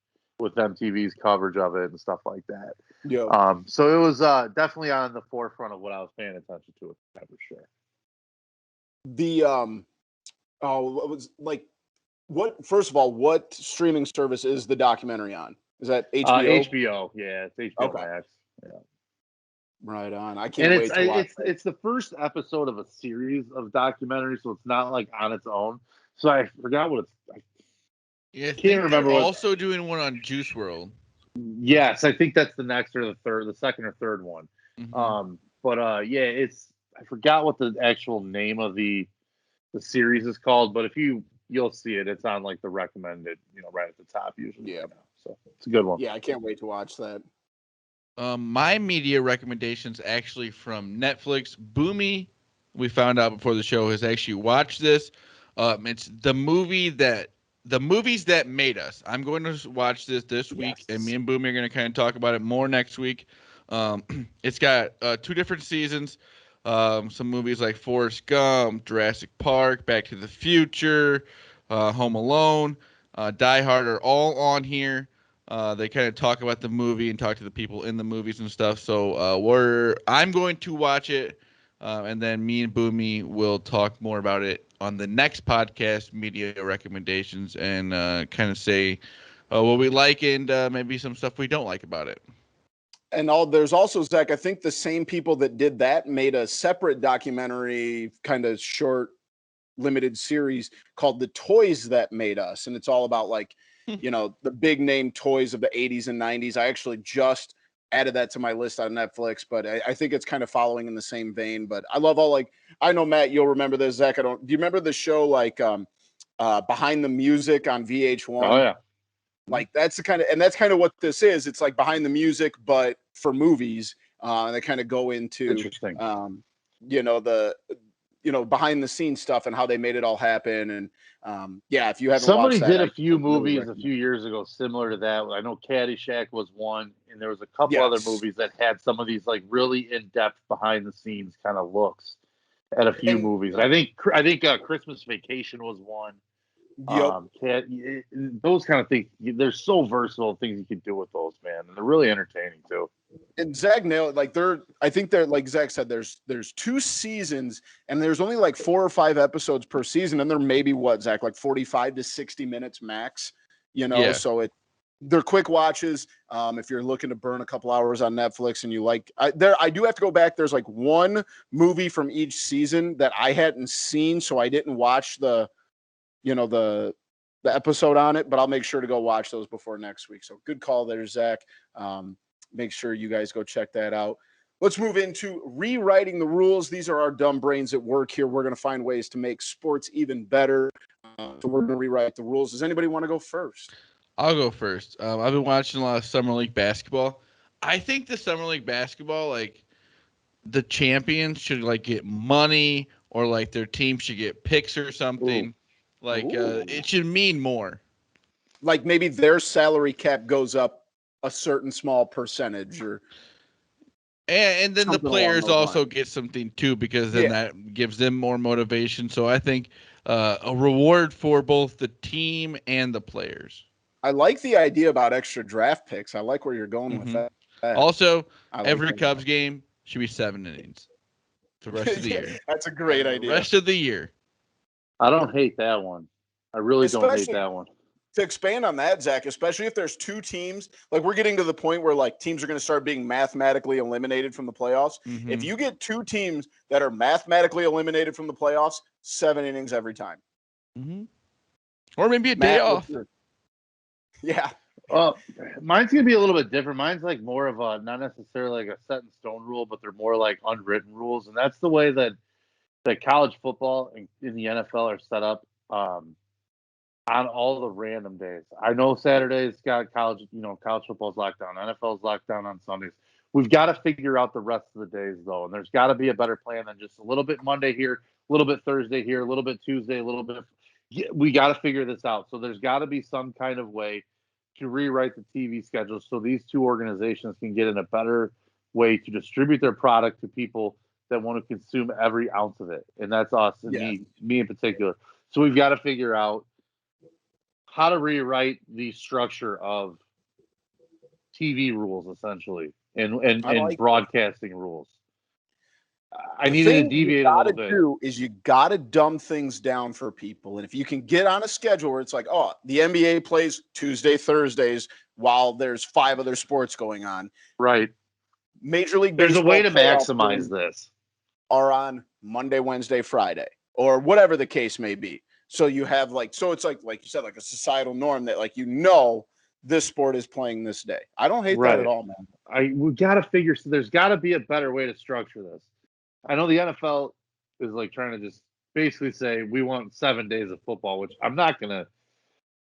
with MTV's coverage of it and stuff like that. Yeah. So it was definitely on the forefront of what I was paying attention to at the time, for sure. It was like, first of all, what streaming service is the documentary on? Is that HBO? HBO, yeah, it's HBO Max. Yeah. Right on. I can't wait to watch it's the first episode of a series of documentaries, so it's not like on its own. So I forgot what I can't remember. They're also doing one on Juice WRLD. Yes, I think that's the next or the second or third one. Mm-hmm. I forgot what the actual name of the series is called, but if you'll see it, it's on like the recommended, right at the top usually. Yeah. Right now. So it's a good one. Yeah, I can't wait to watch that. My media recommendations actually from Netflix. Boomy, we found out before the show, has actually watched this. It's the movies that made us. I'm going to watch this week, and me and Boomy are going to kind of talk about it more next week. It's got 2 different seasons. Some movies like Forrest Gump, Jurassic Park, Back to the Future, Home Alone, Die Hard are all on here. They kind of talk about the movie and talk to the people in the movies and stuff. So I'm going to watch it, and then me and Boomy will talk more about it on the next podcast, media recommendations, and kind of say what we like and maybe some stuff we don't like about it. And there's also, Zach, I think the same people that did that made a separate documentary, kind of short, limited series called The Toys That Made Us. And it's all about like, the big name toys of the 80s and 90s. I actually just added that to my list on Netflix, but I think it's kind of following in the same vein. But I love I know, Matt, you'll remember this. Zach, do you remember the show like Behind the Music on VH1? Oh, yeah. Like that's that's kind of what this is. It's like Behind the Music, but for movies. They kind of go into interesting. Behind the scenes stuff and how they made it all happen. And if you haven't somebody watched that, did a few movies a few years ago similar to that. I know Caddyshack was one, and there was a couple other movies that had some of these like really in-depth behind the scenes kind of looks at a few And- movies. I think Christmas Vacation was one. Yep. Those kind of things. They're so versatile things you can do with those, man, and they're really entertaining too. And Zach nailed it. I think they're like Zach said, there's 2 seasons and there's only like 4 or 5 episodes per season. And they're maybe Zach, like 45 to 60 minutes max, Yeah. so they're quick watches. If you're looking to burn a couple hours on Netflix and you I do have to go back. There's like one movie from each season that I hadn't seen. So I didn't watch the episode on it, but I'll make sure to go watch those before next week. So good call there, Zach. Make sure you guys go check that out. Let's move into rewriting the rules. These are our dumb brains at work here. We're going to find ways to make sports even better. So we're going to rewrite the rules. Does anybody want to go first? I'll go first. I've been watching a lot of Summer League basketball. I think the Summer League basketball, like the champions should like get money or like their team should get picks or something. Ooh. Like Ooh. it should mean more. Like maybe their salary cap goes up a certain small percentage or And then the something along players those also lines. get something too, because then Yeah. that gives them more motivation. So I think a reward for both the team and the players. I like the idea about extra draft picks. I like where you're going with that. Also, I like every that. Cubs game should be 7 innings the rest of the year. That's a great idea. Rest of the year. I don't hate that one. I really don't hate Especially- that one. To expand on that, Zach, especially if there's 2 teams, like we're getting to the point where like teams are going to start being mathematically eliminated from the playoffs. Mhm. If you get 2 teams that are mathematically eliminated from the playoffs, 7 innings every time. Or maybe a day off. Yeah. Mine's gonna be a little bit different. Mine's like more of a not necessarily like a set in stone rule, but they're more like unwritten rules, and that's the way that college football and in the NFL are set up. On all the random days. I know Saturday's got college football's locked down. NFL's locked down on Sundays. We've got to figure out the rest of the days, though. And there's got to be a better plan than just a little bit Monday here, a little bit Thursday here, a little bit Tuesday, a little bit. We got to figure this out. So there's got to be some kind of way to rewrite the TV schedule so these 2 organizations can get in a better way to distribute their product to people that want to consume every ounce of it. And that's us and me in particular. So we've got to figure out how to rewrite the structure of TV rules, essentially, and broadcasting rules. I needed to deviate a little bit. You got to dumb things down for people. And if you can get on a schedule where it's like, the NBA plays Tuesday, Thursdays, while there's 5 other sports going on. Right. Major League There's Baseball a way to maximize this. Are on Monday, Wednesday, Friday, or whatever the case may be. So you have so it's like you said, like a societal norm that this sport is playing this day. I don't hate that at all, man. We got to figure. So there's got to be a better way to structure this. I know the NFL is like trying to just basically say we want 7 days of football, which I'm not gonna.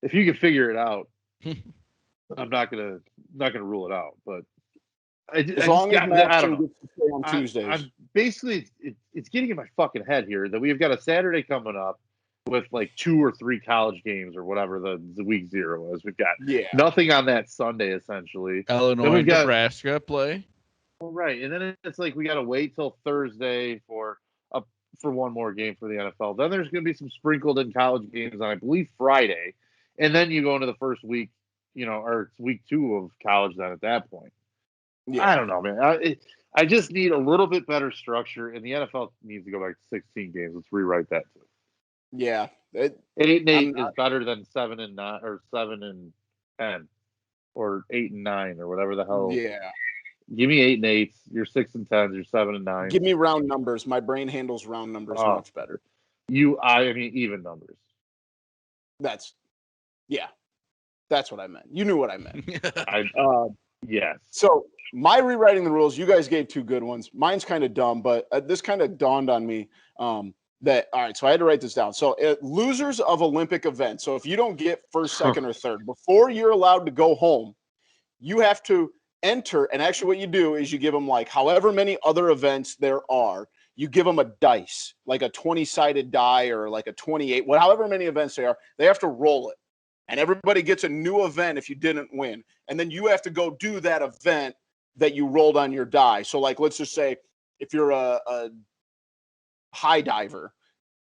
If you can figure it out, I'm not gonna rule it out. But as long as Madison gets to stay on Tuesdays, basically it's getting in my fucking head here that we've got a Saturday coming up with like 2 or 3 college games or whatever the week 0 is. We've got nothing on that Sunday essentially. Illinois, Nebraska play. Well, right, and then it's like we got to wait till Thursday for one more game for the NFL. Then there's going to be some sprinkled in college games on I believe Friday, and then you go into the first week, or week 2 of college. Then at that point, I don't know, man. I just need a little bit better structure, and the NFL needs to go back to 16 games. Let's rewrite that too. Yeah, 8-8 is better than 7-9 or 7-10 or 8-9 or whatever the hell. Yeah, give me 8-8. You're 6-10. You're 7-9. Give me round numbers. My brain handles round numbers much better. I mean even numbers. That's what I meant. You knew what I meant. Yes. So my rewriting the rules. You guys gave 2 good ones. Mine's kind of dumb, but this kind of dawned on me. All right, so I had to write this down. So losers of Olympic events. So if you don't get first, second, or third, before you're allowed to go home, you have to enter. And actually what you do is you give them like however many other events there are, you give them a dice, like a 20-sided die or like a 28, however many events they are, they have to roll it. And everybody gets a new event if you didn't win. And then you have to go do that event that you rolled on your die. So like, let's just say if you're a high diver.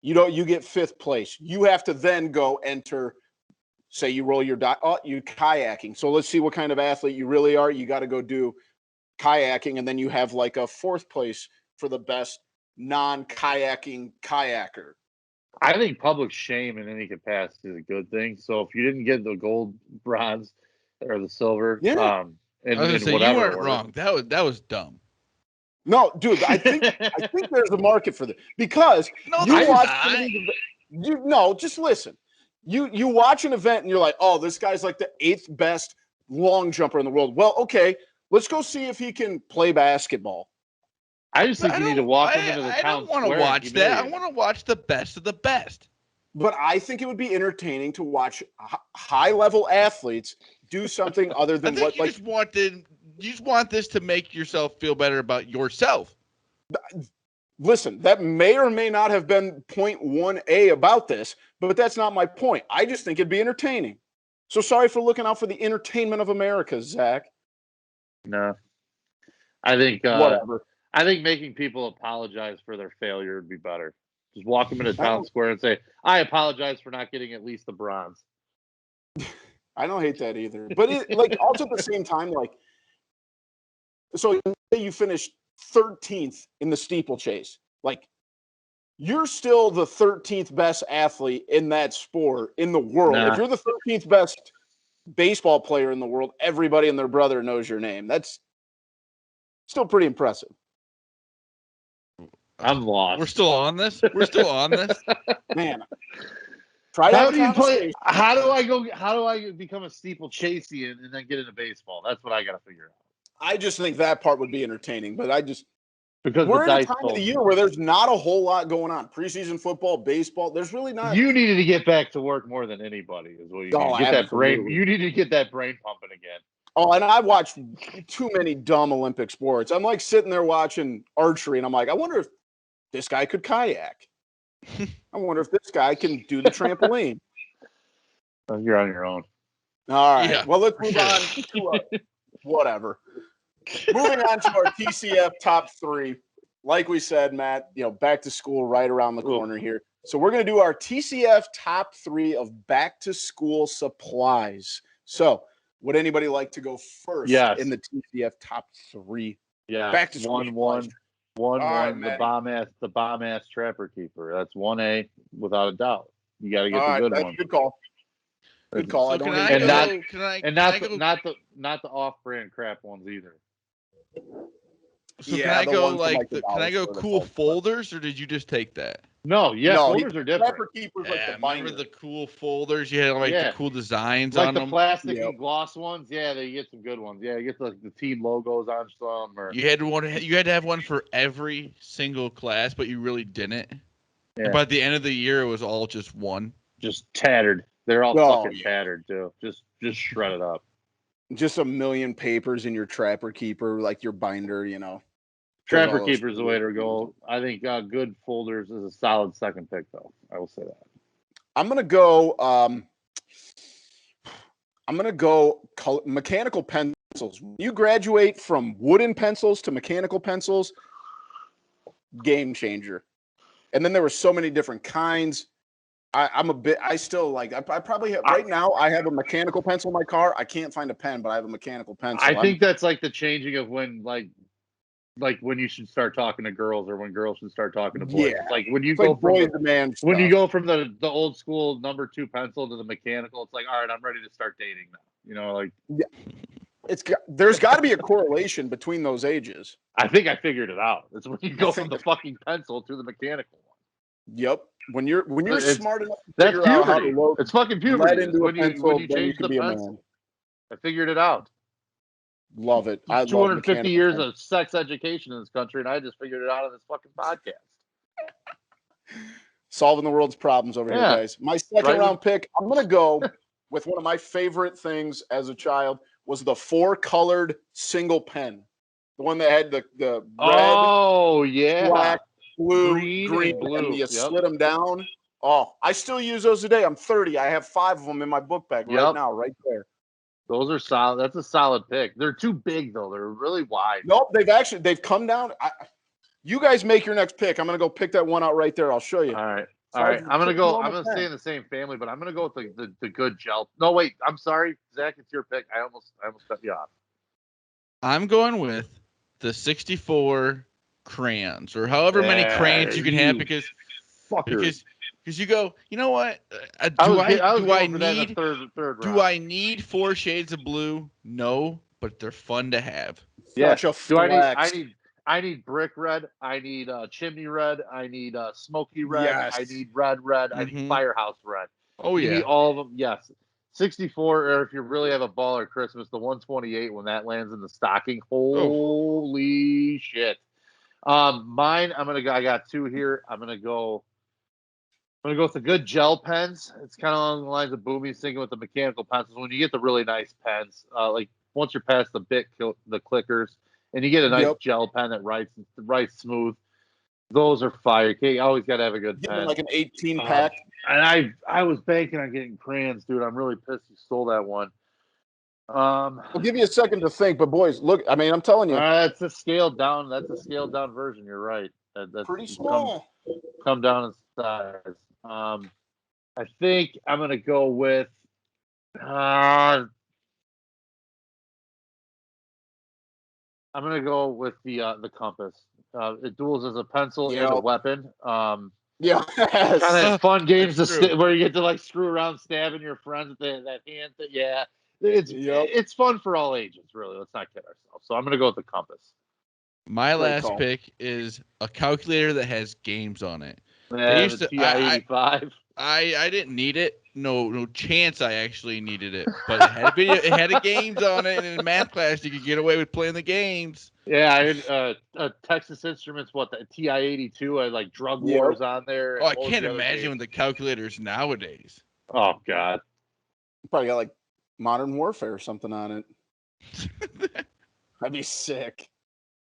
You get 5th place. You have to then go enter. Say you roll your you kayaking. So let's see what kind of athlete you really are. You got to go do kayaking, and then you have like a 4th place for the best non-kayaking kayaker. I think public shame in any capacity is a good thing. So if you didn't get the gold, bronze, or the silver, Yeah. I was gonna say you weren't wrong. That was dumb. No, dude, I think there's a market for this because just listen. You watch an event and you're like, oh, this guy's like the 8th best long jumper in the world. Well, okay, let's go see if he can play basketball. I just think you need to walk him into the town. I don't want to watch that. I want to watch the best of the best. But I think it would be entertaining to watch high-level athletes do something other than what. You just want this to make yourself feel better about yourself. Listen, that may or may not have been point 1A about this, but that's not my point. I just think it'd be entertaining. So sorry for looking out for the entertainment of America, Zach. No, I think whatever. I think making people apologize for their failure would be better. Just walk them into town square and say, "I apologize for not getting at least the bronze." I don't hate that either, but also at the same time, so you finished 13th in the steeplechase. Like, you're still the 13th best athlete in that sport in the world. Nah. If you're the 13th best baseball player in the world, everybody and their brother knows your name. That's still pretty impressive. I'm lost. We're still on this? Man. How do you play? How do I become a steeplechasian and then get into baseball? That's what I got to figure out. I just think that part would be entertaining, but because we're in a time of the year where there's not a whole lot going on. Preseason football, baseball, there's really not. You needed to get back to work more than anybody is what you need. Get that brain. You need to get that brain pumping again. Oh, and I watched too many dumb Olympic sports. I'm like sitting there watching archery, and I'm like, I wonder if this guy could kayak. I wonder if this guy can do the trampoline. You're on your own. All right. Yeah. Well, let's move on to whatever. Moving on to our TCF top 3. Like we said, Matt, back to school right around the corner here. So we're going to do our TCF top 3 of back to school supplies. So would anybody like to go first in the TCF top 3? Yeah. Back to school. One. The bomb ass trapper keeper. That's 1A without a doubt. You got to get the good one. Good call. Good call. So not the off-brand crap ones either. So can I go cool folders, or did you just take that? No, folders are different. Trapper keepers the remember the cool folders? You had the cool designs on them. Like the plastic and gloss ones. Yeah, you get some good ones. Yeah, you get the team logos on some. Or you had to have one for every single class, but you really didn't. Yeah. And by the end of the year, it was all just one. Just tattered. They're all fucking tattered too. Just shredded up. Just a million papers in your trapper keeper, like your binder, Trapper keeper is the way to go. I think good folders is a solid second pick, though. I will say that. I'm gonna go. Mechanical pencils. When you graduate from wooden pencils to mechanical pencils, game changer. And then there were so many different kinds. I probably have right now. I have a mechanical pencil in my car. I can't find a pen, but I have a mechanical pencil. I think that's like the changing of when like when you should start talking to girls or when girls should start talking to boys. Yeah. Like when you go from you go from the old school number 2 pencil to the mechanical, it's like, all right, I'm ready to start dating now. There's got to be a correlation between those ages. I think I figured it out. It's when you go from the fucking pencil to the mechanical one. Yep. When you're smart enough to that's figure out how to load, it's fucking puberty. When you change the pencil. I figured it out. Love it. I 250 years of sex education in this country, and I just figured it out on this fucking podcast. Solving the world's problems over here, guys. My second round pick, I'm going to go with one of my favorite things as a child was the 4-colored single pen. The one that had the red, black, blue, green, and blue. And you slid them down. Oh, I still use those today. I'm 30. I have 5 of them in my book bag right now, right there. Those are solid. That's a solid pick. They're too big though. They're really wide. Nope, they've come down. You guys make your next pick. I'm going to go pick that one out right there. I'll show you. All right. So All right. I'm gonna go. I'm normal gonna stay in the same family, but I'm gonna go with the good gel. No, wait. I'm sorry, Zach. It's your pick. I almost cut you off. I'm going with the 64 crayons, or however many crayons you can have, because you go, you know what? Do I need 4 shades of blue? No, but they're fun to have. Yes. Such a Do flex. I need brick red. I need chimney red. I need smoky red. Yes. I need red. I need firehouse red. Oh, Give yeah. me all of them. Yes. 64, or if you really have a baller Christmas, the 128 when that lands in the stocking. Holy shit. Mine, I got 2 here. I'm gonna go with the good gel pens. It's kind of along the lines of Boomy's thinking with the mechanical pencils. When you get the really nice pens, like once you're past the clickers, and you get a nice gel pen that writes smooth, those are fire. You always got to have a good pen. Like an 18 pack. And I was banking on getting crayons, dude. I'm really pissed you stole that one. I'll give you a second to think, but boys, look. I mean, I'm telling you, that's a scaled down. That's a scaled down version. You're right. That's pretty small. Come down in size. I think I'm gonna go with. I'm gonna go with the compass. It duels as a pencil and a weapon. Yeah, kind of fun games where you get to like screw around, stabbing your friends with that hand. It's fun for all ages, really. Let's not kid ourselves. So I'm gonna go with the compass. My last pick is a calculator that has games on it. They used to TI-85. I didn't need it. No chance I actually needed it. But it had games on it, and in math class you could get away with playing the games. Yeah, I had Texas Instruments, the TI-82, I had like Drug Wars on there. Oh, I can't imagine with the calculators nowadays. Oh, God. Probably got like Modern Warfare or something on it. That'd be sick.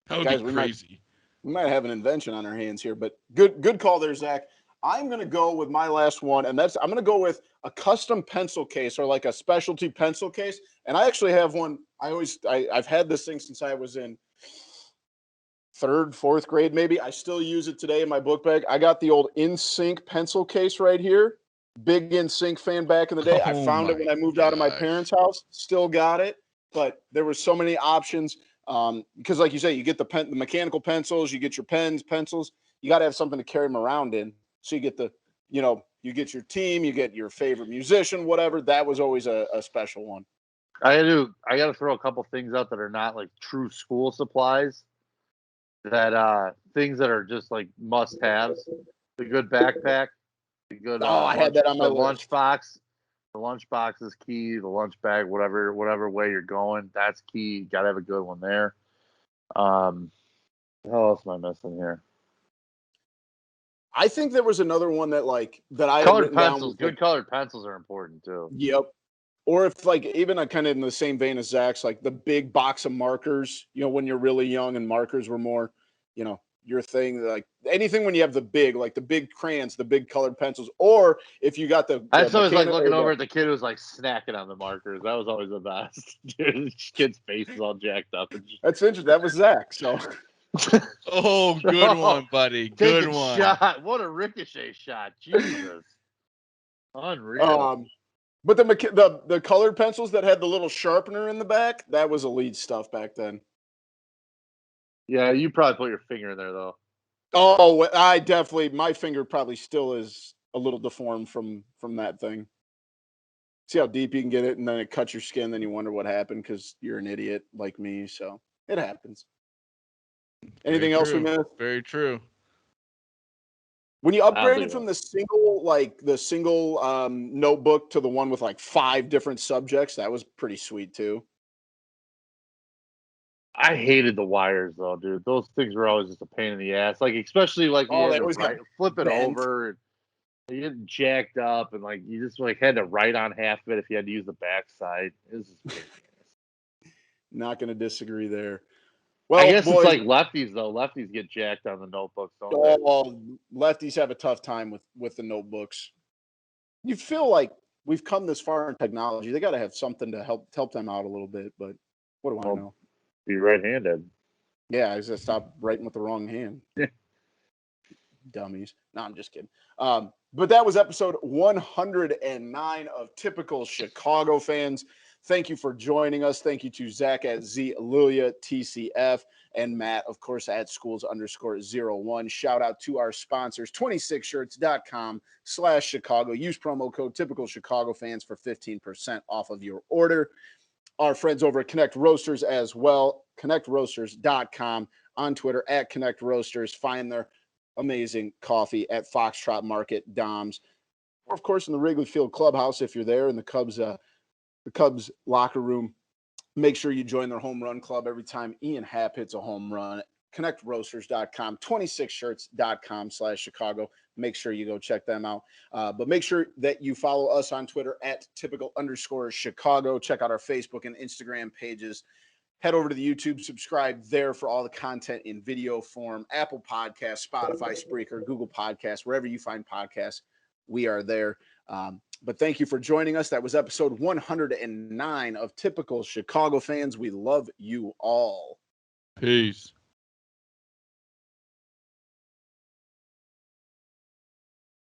That would be crazy. We might have an invention on our hands here, but good call there, Zach. I'm going to go with my last one, and I'm going to go with a custom pencil case, or like a specialty pencil case. And I actually have one. I've had this thing since I was in 3rd, 4th grade, maybe. I still use it today in my book bag. I got the old InSync pencil case right here. Big InSync fan back in the day. I found it when I moved out of my parents' house. Still got it, but there were so many options. Because like you say, you get the mechanical pencils, you get your pens, pencils. You got to have something to carry them around in. So you get you get your team, you get your favorite musician, whatever. That was always a special one. I got to throw a couple things out that are not like true school supplies. That things that are just like must-haves. The good backpack. The good. I had that on my lunchbox. The lunchbox is key. The lunch bag, whatever way you're going, that's key. Got to have a good one there. What else am I missing here? I think there was another one that I colored pencils. Good colored pencils are important too. Yep. Or if even kind of in the same vein as Zach's, like the big box of markers. When you're really young and markers were more, your thing. Like anything when you have the big crayons, the big colored pencils, or if you got the. I was always like looking over at the kid who was like snacking on the markers. That was always the best. Dude, this kid's face is all jacked up. That's interesting. That was Zach. So. Oh, good one, buddy. Good one. Shot. What a ricochet shot. Jesus. Unreal. But the colored pencils that had the little sharpener in the back, that was elite stuff back then. Yeah, you probably put your finger in there though. Oh, my finger probably still is a little deformed from that thing. See how deep you can get it, and then it cuts your skin, then you wonder what happened because you're an idiot like me. So it happens. Anything else we missed? Very true. When you upgraded from the single notebook to the one with 5 different subjects, that was pretty sweet too. I hated the wires though, dude. Those things were always just a pain in the ass. Like flip it over, and you get jacked up, and you just had to write on half of it if you had to use the backside. It was just Not going to disagree there. Well, I guess boys, it's like lefties though. Lefties get jacked on the notebooks, don't they? Well, lefties have a tough time with the notebooks. You feel like we've come this far in technology. They got to have something to help them out a little bit. But what do I know? Be right-handed. Yeah, I just stopped writing with the wrong hand. Yeah. Dummies. No, I'm just kidding. But that was episode 109 of Typical Chicago Fans. Thank you for joining us. Thank you to Zach at Lulia TCF and Matt, of course, at schools_01. Shout out to our sponsors, 26shirts.com/Chicago. Use promo code Typical Chicago Fans for 15% off of your order. Our friends over at Connect Roasters as well, connectroasters.com, on Twitter at Connect Roasters. Find their amazing coffee at Foxtrot Market, Dom's, or of course in the Wrigley Field Clubhouse if you're there in the Cubs locker room. Make sure you join their home run club every time Ian Happ hits a home run. ConnectRoasters.com, 26shirts.com/Chicago. Make sure you go check them out. But make sure that you follow us on Twitter at typical_Chicago. Check out our Facebook and Instagram pages. Head over to the YouTube, subscribe there for all the content in video form. Apple Podcasts, Spotify, Spreaker, Google Podcasts, wherever you find podcasts, we are there. But thank you for joining us. That was episode 109 of Typical Chicago Fans. We love you all. Peace.